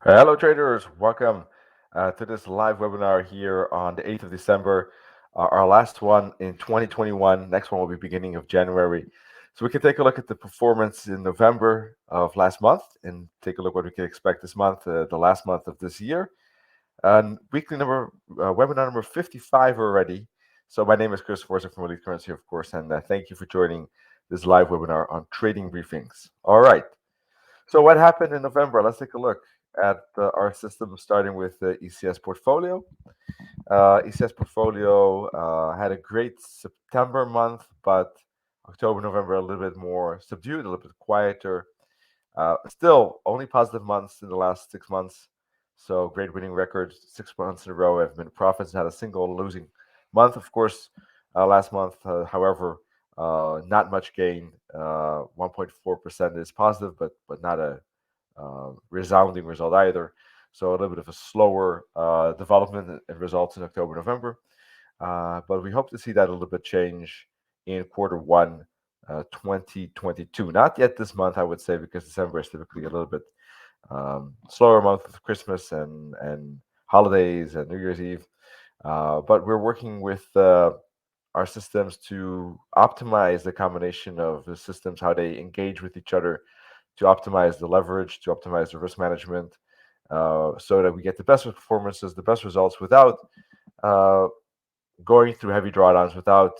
Hello, traders. Welcome to this live webinar here on the 8th of December, our last one in 2021. Next one will be beginning of January. So we can take a look at the performance in November of last month and take a look what we can expect this month, the last month of this year. And webinar number 55 already. So my name is Chris Forza from Elite Currency, of course, and thank you for joining this live webinar on trading briefings. All right. So what happened in November? Let's take a look at our system, starting with the ECS portfolio. ECS portfolio had a great September month, but October, November a little bit more subdued, a little bit quieter. Still, only positive months in the last 6 months. So great winning record, 6 months in a row. Have been profits. Had a single losing month, of course. Last month, however, not much gain. 1.4% is positive, but not a resounding result either. So a little bit of a slower development in results in October, November. But we hope to see that a little bit change in quarter one, 2022. Not yet this month, I would say, because December is typically a little bit slower month with Christmas and holidays and New Year's Eve. But we're working with our systems to optimize the combination of the systems, how they engage with each other, to optimize the leverage, to optimize the risk management, so that we get the best performances, the best results without uh, going through heavy drawdowns, without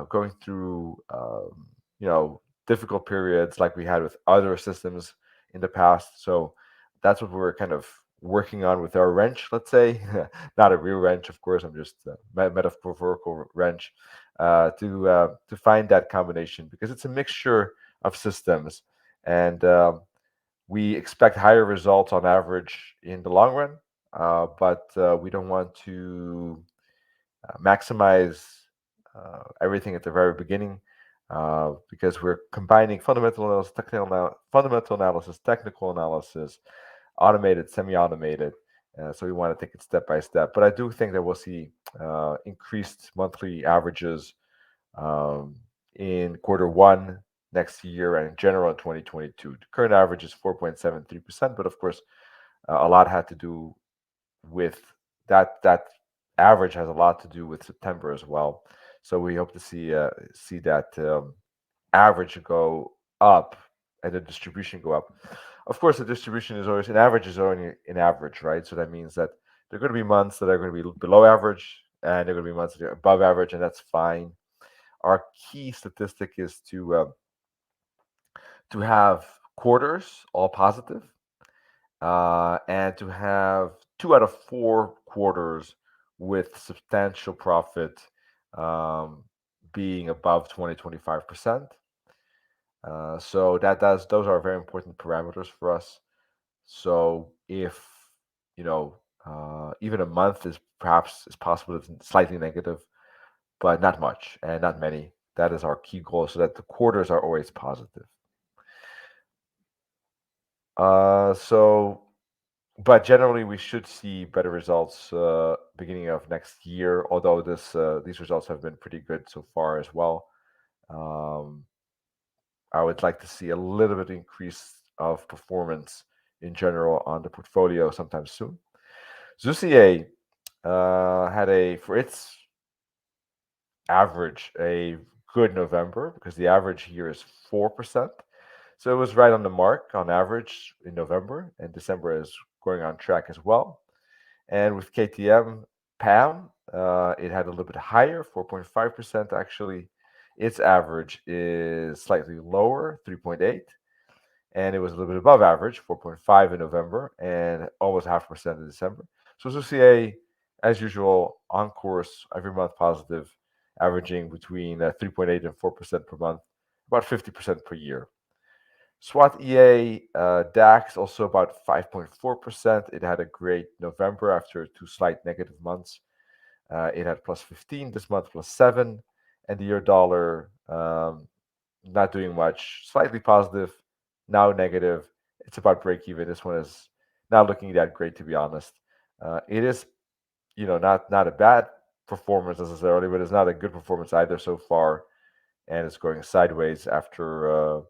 going through difficult periods like we had with other systems in the past. So that's what we're kind of working on with our wrench, let's say. Not a real wrench, of course. I'm just metaphorical wrench, to find that combination, because it's a mixture of systems, and we expect higher results on average in the long run, but we don't want to maximize everything at the very beginning, because we're combining fundamental analysis, technical analysis, automated, semi-automated. So we want to take it step by step. But I do think that we'll see increased monthly averages in quarter one next year and in general in 2022. The current average is 4.73%, but of course, a lot had to do with that average has a lot to do with September as well. So we hope to see that average go up and the distribution go up. Of course, the distribution is always an average is only an average, right? So that means that there are going to be months that are going to be below average, and there are going to be months that are above average, and that's fine. Our key statistic is to have quarters all positive, and to have 2 out of 4 quarters with substantial profit, um, being above 20-25%. So those are very important parameters for us. So if you know even a month is perhaps is possible it's slightly negative, but not much and not many. That is our key goal, so that the quarters are always positive. So but generally we should see better results beginning of next year, although these results have been pretty good so far as well. um, I would like to see a little bit increase of performance in general on the portfolio sometime soon. Zeus had a for its average a good November, because the average here is 4%. So it was right on the mark on average in November, and December is going on track as well. And with KTM PAM, it had a little bit higher, 4.5% actually. Its average is slightly lower, 3.8, and it was a little bit above average, 4.5 in November, and almost 0.5% in December. So CCA, as usual, on course, every month positive, averaging between 3.8 and 4% per month, about 50% per year. SWAT EA DAX also about 5.4%. It had a great November after 2 slight negative months. It had plus 15 this month, plus 7, and the euro dollar, not doing much, slightly positive, now negative. It's about break even. This one is not looking that great, to be honest. It is, not a bad performance necessarily, but it's not a good performance either so far, and it's going sideways after,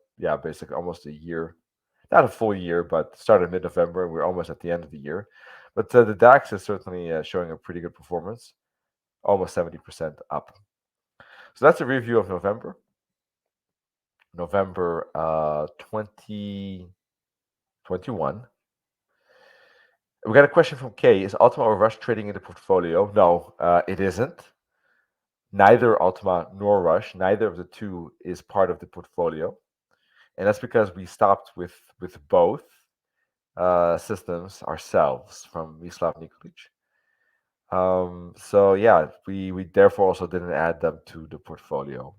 basically almost a year. not a full year, but started mid-November. We're almost at the end of the year. But the DAX is certainly showing a pretty good performance, almost 70% up. So that's a review of November. November 2021. We got a question from Kay. Is Ultima or Rush trading in the portfolio? No, it isn't. Neither Ultima nor Rush, neither of the two is part of the portfolio. And that's because we stopped with both systems ourselves from Mislav Nikolic. So yeah, we therefore also didn't add them to the portfolio.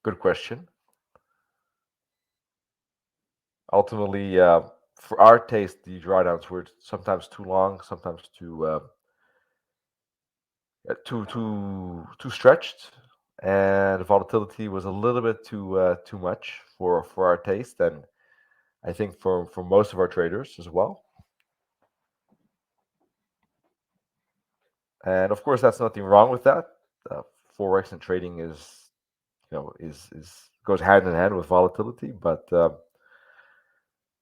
Good question. Ultimately, for our taste, the drawdowns were sometimes too long, sometimes too stretched, and volatility was a little bit too much for our taste, and I think for most of our traders as well. And of course, that's nothing wrong with that. Forex and trading is, is goes hand in hand with volatility. But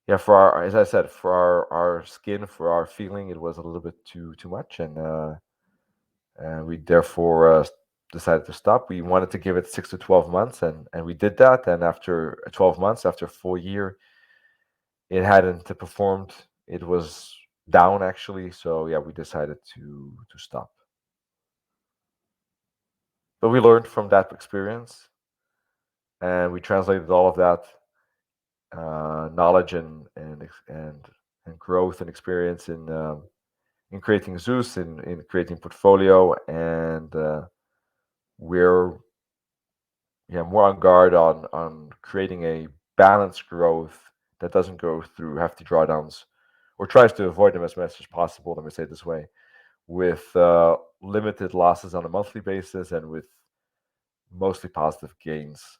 yeah, for our, as I said, for our skin, for our feeling, it was a little bit too much, and we therefore decided to stop. We wanted to give it 6 to 12 months, and we did that. And after 12 months, after a full year, it hadn't performed. It was down actually. So yeah, we decided to stop. But we learned from that experience, and we translated all of that knowledge and growth and experience in creating Zeus, in creating portfolio, and we're more on guard on creating a balanced growth that doesn't go through hefty drawdowns, or tries to avoid them as much as possible. Let me say it this way, with limited losses on a monthly basis and with mostly positive gains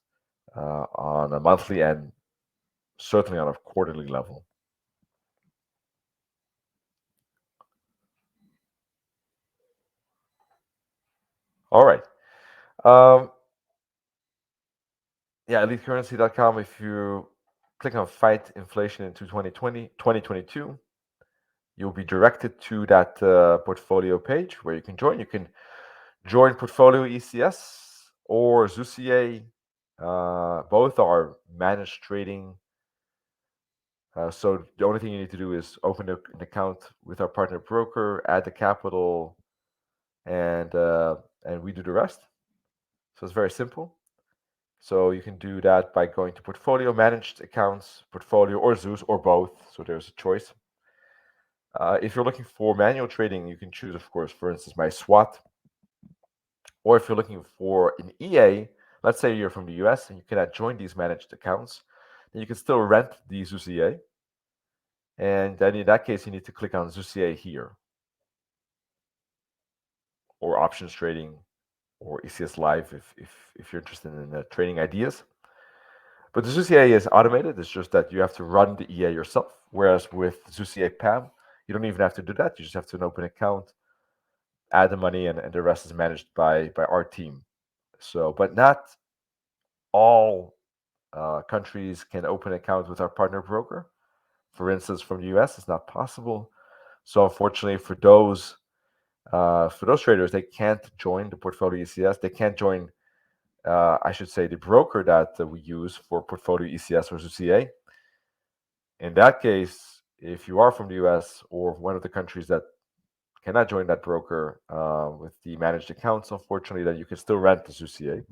on a monthly and certainly on a quarterly level. All right. Yeah, elitecurrency.com. If you click on Fight Inflation into 2022, you'll be directed to that portfolio page where you can join. You can join Portfolio ECS or Zucier. Both are managed trading. So the only thing you need to do is open an account with our partner broker, add the capital, and we do the rest. So it's very simple. So you can do that by going to Portfolio, Managed Accounts, Portfolio, or Zeus, or both. So there's a choice. If you're looking for manual trading, you can choose, of course, for instance, my SWAT. Or if you're looking for an EA, let's say you're from the US and you cannot join these managed accounts, then you can still rent the Zeus EA. And then in that case, you need to click on Zeus EA here, or options trading, or ECS Live if you're interested in trading ideas. But the Zeus EA is automated. It's just that you have to run the EA yourself. Whereas with Zeus EA PAM, you don't even have to do that. You just have to open an account, add the money, and the rest is managed by our team. So, but not all countries can open accounts with our partner broker. For instance, from the US, it's not possible. So, unfortunately, for those traders, they can't join the portfolio ECS. They can't join, I should say, the broker that we use for portfolio ECS or ZCA. In that case, if you are from the US or one of the countries that cannot join that broker with the managed accounts, unfortunately, then you can still rent the ZCA.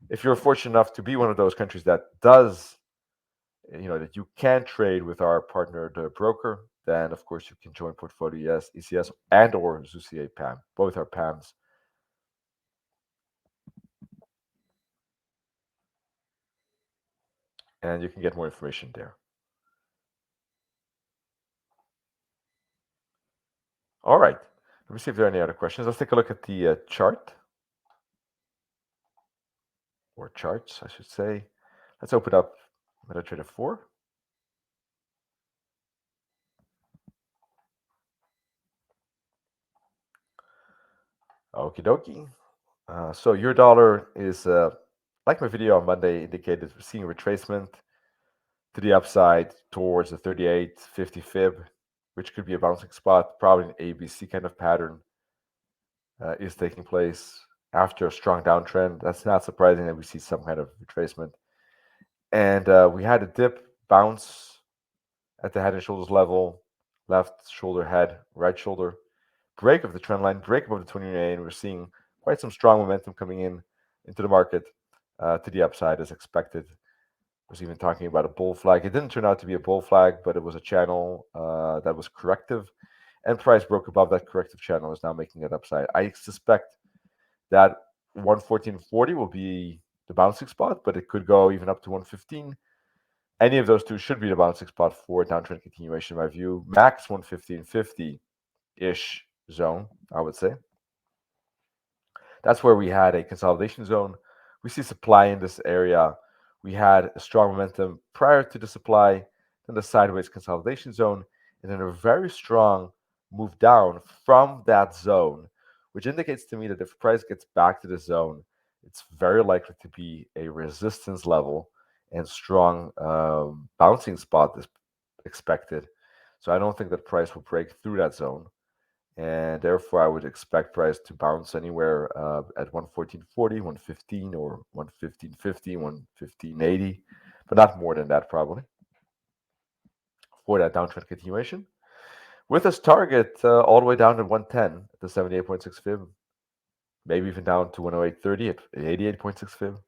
If you're fortunate enough to be one of those countries that does, that you can trade with our partner, the broker, then of course you can join Portfolio ECS and or ZCA PAM. Both are PAMs. And you can get more information there. All right. Let me see if there are any other questions. Let's take a look at the chart. Or charts, I should say. Let's open up MetaTrader 4. Okie dokie. So your dollar is like my video on Monday indicated, we're seeing retracement to the upside towards the 38.50 fib, which could be a bouncing spot. Probably an ABC kind of pattern is taking place after a strong downtrend. That's not surprising that we see some kind of retracement. And we had a dip bounce at the head and shoulders level, left shoulder, head, right shoulder, break of the trend line, break above the 20-day, and we're seeing quite some strong momentum coming in into the market to the upside as expected. Was even talking about a bull flag. It didn't turn out to be a bull flag, but it was a channel that was corrective, and price broke above that corrective channel, is now making it upside. I suspect that 114.40 will be the bouncing spot, but it could go even up to 115. Any of those two should be the bouncing spot for downtrend continuation, in my view. Max 115.50 ish zone, I would say. That's where we had a consolidation zone. We see supply in this area. We had a strong momentum prior to the supply, then the sideways consolidation zone, and then a very strong move down from that zone, which indicates to me that if price gets back to the zone, it's very likely to be a resistance level and strong bouncing spot is expected. So I don't think that price will break through that zone, and therefore I would expect price to bounce anywhere at 114.40, 115, or 115.50, 115.80, but not more than that probably for that downtrend continuation. With this target all the way down to 110 at the 78.6 fib, maybe even down to 108.30 at 88.6 fib.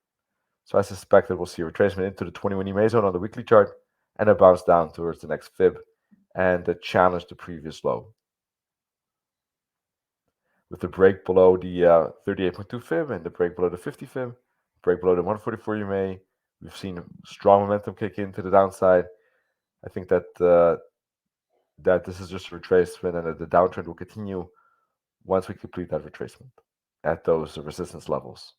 So I suspect that we'll see a retracement into the 21 EMA zone on the weekly chart and a bounce down towards the next fib and challenge the previous low. With the break below the 38.2 fib and the break below the 50 fib, break below the 144 EMA, we've seen strong momentum kick into the downside. I think that that this is just a retracement and that the downtrend will continue once we complete that retracement at those resistance levels.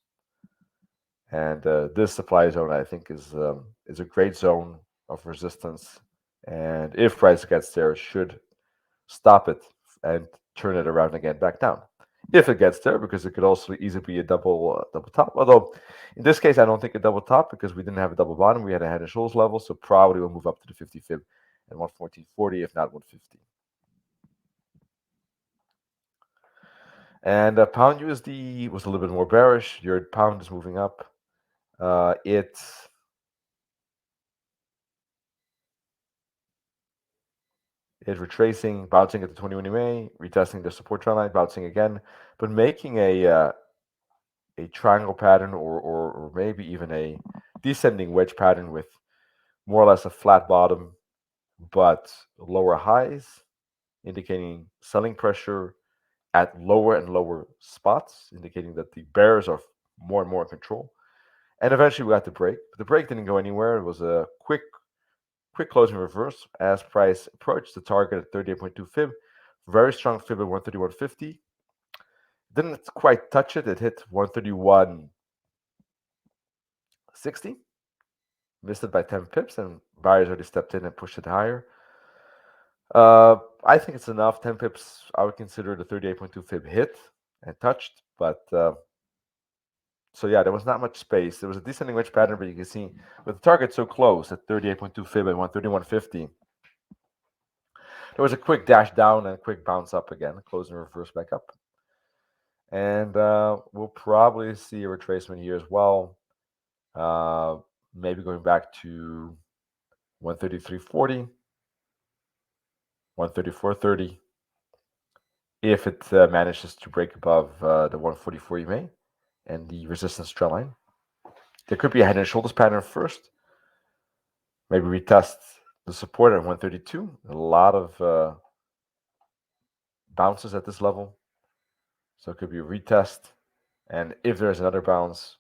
And this supply zone, I think, is a great zone of resistance. And if price gets there, it should stop it and turn it around again back down. If it gets there, because it could also easily be a double top. Although in this case, I don't think a double top because we didn't have a double bottom. We had a head and shoulders level, so probably we'll move up to the 50 fib and 114.40, if not 150. And pound USD was a little bit more bearish. Your pound is moving up. It's retracing, bouncing at the 21 EMA, retesting the support trend line, bouncing again, but making a triangle pattern or maybe even a descending wedge pattern with more or less a flat bottom but lower highs, indicating selling pressure at lower and lower spots, indicating that the bears are more and more in control. And eventually we got the break. But the break didn't go anywhere. It was a quick closing reverse as price approached the target at 38.2 fib. Very strong fib at 131.50. Didn't quite touch it. It hit 131.60. Missed it by 10 pips, and buyers already stepped in and pushed it higher. I think it's enough. 10 pips, I would consider the 38.2 fib hit and touched, but so yeah, there was not much space. There was a descending wedge pattern, but you can see with the target so close at 38.2 fib and 131.50, there was a quick dash down and a quick bounce up again, closing reverse back up. And we'll probably see a retracement here as well. Maybe going back to 133.40, 134.30. If it manages to break above the 144 EMA and the resistance trend line. There could be a head and shoulders pattern first. Maybe retest the support at 132. A lot of bounces at this level. So it could be a retest. And if there's another bounce,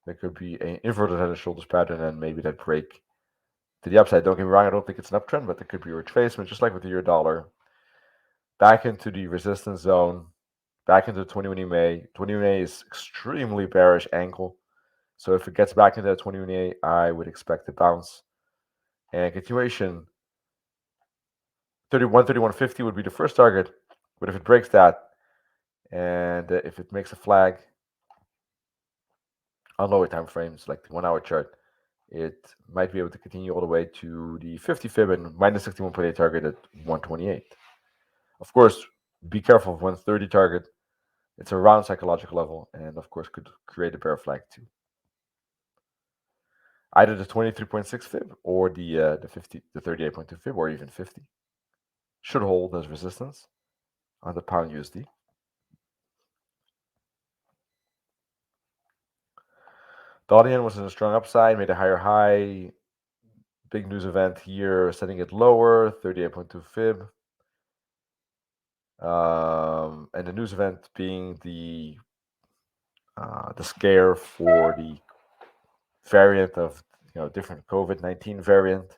there could be an inverted head and shoulders pattern and maybe that break to the upside. Don't get me wrong, I don't think it's an uptrend, but there could be a retracement, just like with the euro dollar. Back into the resistance zone, back into the 21 EMA. 21 EMA is extremely bearish angle. So if it gets back into that 21 EMA, I would expect a bounce. And continuation, 31, 31.50 would be the first target. But if it breaks that, and if it makes a flag on lower time frames, like the 1 hour chart, it might be able to continue all the way to the 50 fib and minus 61.8 target at 128. Of course, be careful of 130 target. It's around psychological level, and of course could create a bear flag too. Either the 23.6 fib or the 38.2 fib or even 50 should hold as resistance on the pound USD. Dollar yen was in a strong upside, made a higher high. Big news event here, setting it lower, 38.2 fib. And the news event being the scare for the variant of different COVID-19 variant,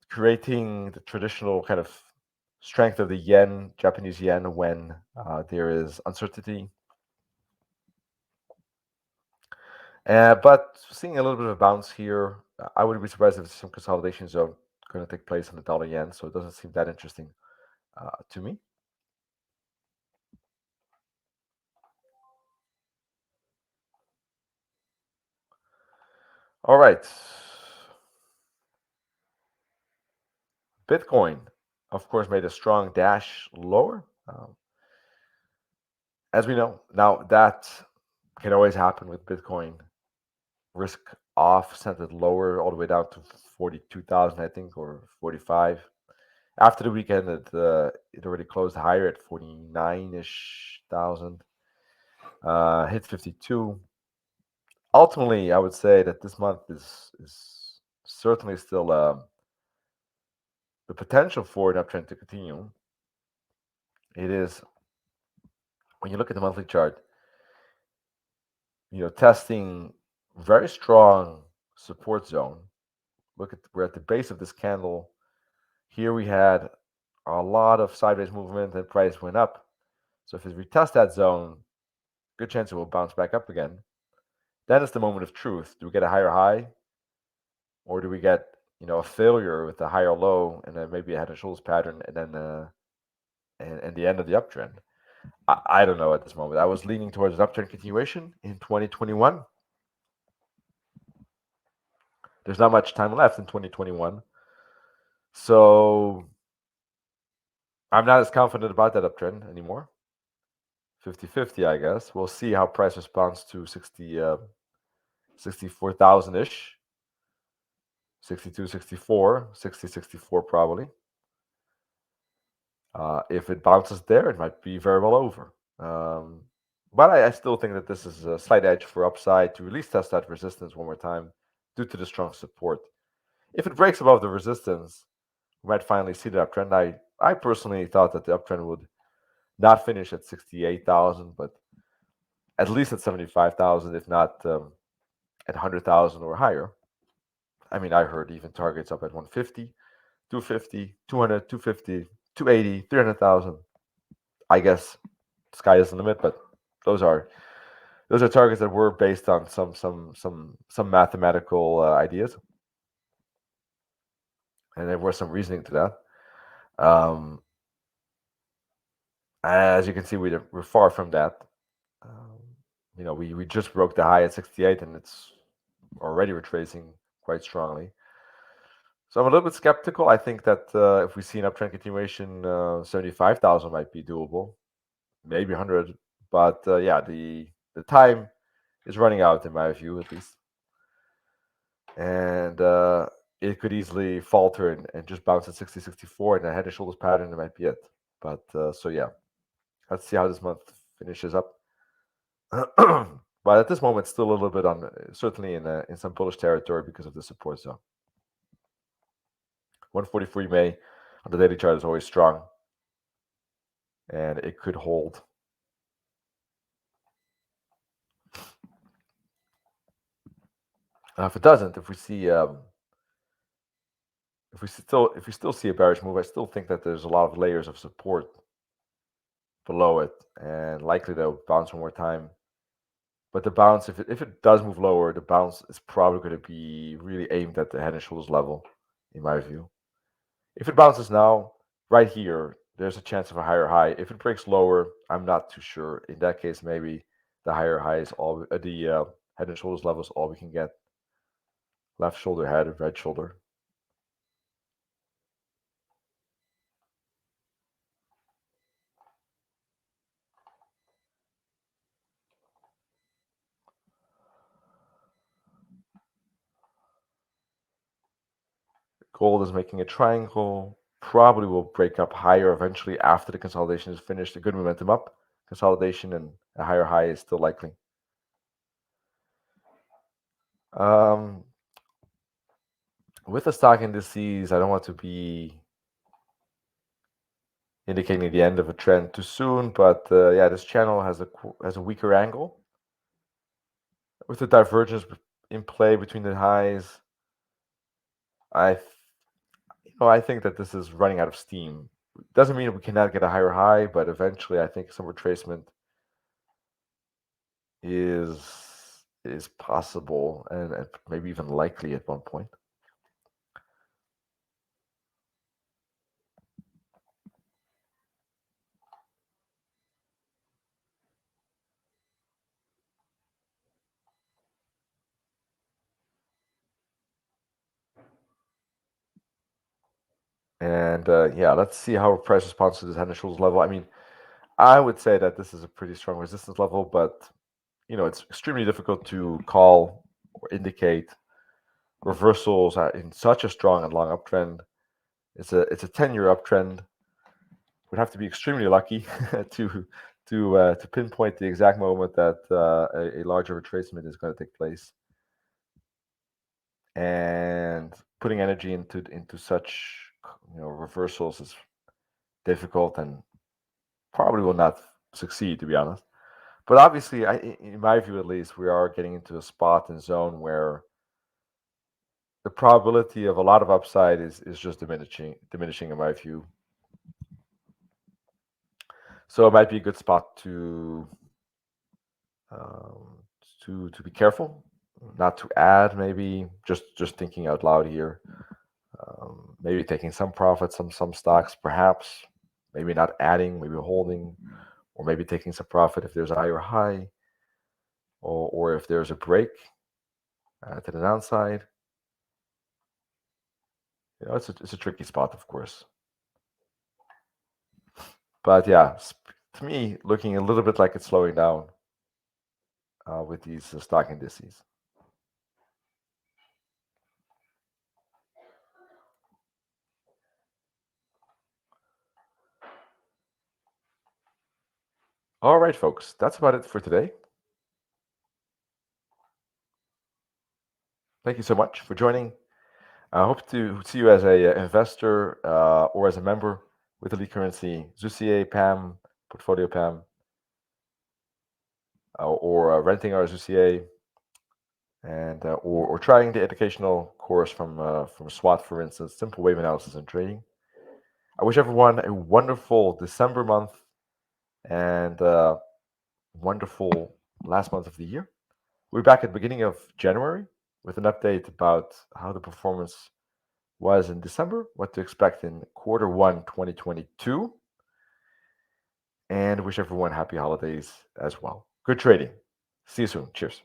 creating the traditional kind of strength of the yen, Japanese yen, when there is uncertainty. But seeing a little bit of a bounce here, I wouldn't be surprised if some consolidation zone going to take place on the dollar yen. So it doesn't seem that interesting to me. All right. Bitcoin, of course, made a strong dash lower. As we know, now that can always happen with Bitcoin. Risk off sent it lower all the way down to 42,000, I think, or 45. After the weekend, it already closed higher at 49-ish thousand. Hit 52. Ultimately, I would say that this month is certainly still the potential for an uptrend to continue. It is when you look at the monthly chart, testing very strong support zone. We're at the base of this candle. Here we had a lot of sideways movement and price went up. So if it retests that zone, good chance it will bounce back up again. Then it's the moment of truth. Do we get a higher high, or do we get a failure with a higher low and then maybe a head and shoulders pattern and then and the end of the uptrend? I don't know at this moment. I was leaning towards an uptrend continuation in 2021. There's not much time left in 2021. So I'm not as confident about that uptrend anymore. 50-50, I guess. We'll see how price responds to 64,000-ish. 62, 64, 60, 64 probably. If it bounces there, it might be very well over. But I still think that this is a slight edge for upside to at least test that resistance one more time due to the strong support. If it breaks above the resistance, we might finally see the uptrend. I personally thought that the uptrend would not finish at 68,000, but at least at 75,000, if not at 100,000 or higher. I mean, I heard even targets up at 150, 250, 200, 250, 280, 300,000. I guess sky is the limit, but those are targets that were based on some mathematical ideas, and there was some reasoning to that. As you can see, we're far from that. We just broke the high at 68, and it's already retracing quite strongly. So I'm a little bit skeptical. I think that if we see an uptrend continuation, 75,000 might be doable, maybe 100. But yeah, the time is running out in my view, at least, and it could easily falter and just bounce at 60, 64, and a head and shoulders pattern. It might be it. But so yeah, let's see how this month finishes up. But at this moment, still a little bit on, certainly in some bullish territory because of the support zone. 143 May on the daily chart is always strong, and it could hold. If it doesn't, if we still see a bearish move, I still think that there's a lot of layers of support below it, and likely they'll bounce one more time. But the bounce, if it does move lower, the bounce is probably going to be really aimed at the head and shoulders level, in my view. If it bounces now, right here, there's a chance of a higher high. If it breaks lower, I'm not too sure. In that case, maybe The higher high is all the head and shoulders level is all we can get. Left shoulder head, right shoulder. Gold is making a triangle. Probably will break up higher eventually after the consolidation is finished. A good momentum up. Consolidation and a higher high is still likely. Um, with the stock indices, I don't want to be indicating the end of a trend too soon, but yeah, this channel has a weaker angle with the divergence in play between the highs. I I think that this is running out of steam. Doesn't mean we cannot get a higher high, but eventually I think some retracement is possible and maybe even likely at one point. And yeah, let's see how price responds to this head and shoulders level. I mean, I would say that this is a pretty strong resistance level, but it's extremely difficult to call or indicate reversals in such a strong and long uptrend. It's a 10-year uptrend. Would have to be extremely lucky to pinpoint the exact moment that a larger retracement is going to take place. And putting energy into such reversals is difficult and probably will not succeed, to be honest. But obviously, in my view at least, we are getting into a spot and zone where the probability of a lot of upside is just diminishing in my view. So it might be a good spot um, to be careful, not to add. Maybe just thinking out loud here. Maybe taking some profits, some stocks, perhaps. Maybe not adding, maybe holding, or maybe taking some profit if there's a higher high, or if there's a break to the downside. It's a tricky spot, of course. But yeah, to me, looking a little bit like it's slowing down with these stock indices. All right, folks, that's about it for today. Thank you so much for joining. I hope to see you as a investor or as a member with Elite Currency, ZUCA, PAM, Portfolio PAM, or renting our ZUCA, and or trying the educational course from SWAT, for instance, Simple Wave Analysis and Trading. I wish everyone a wonderful December month and wonderful last month of the year. We're back at the beginning of January with an update about how the performance was in December, what to expect in Q1 2022, and wish everyone happy holidays as well. Good trading. See you soon. Cheers.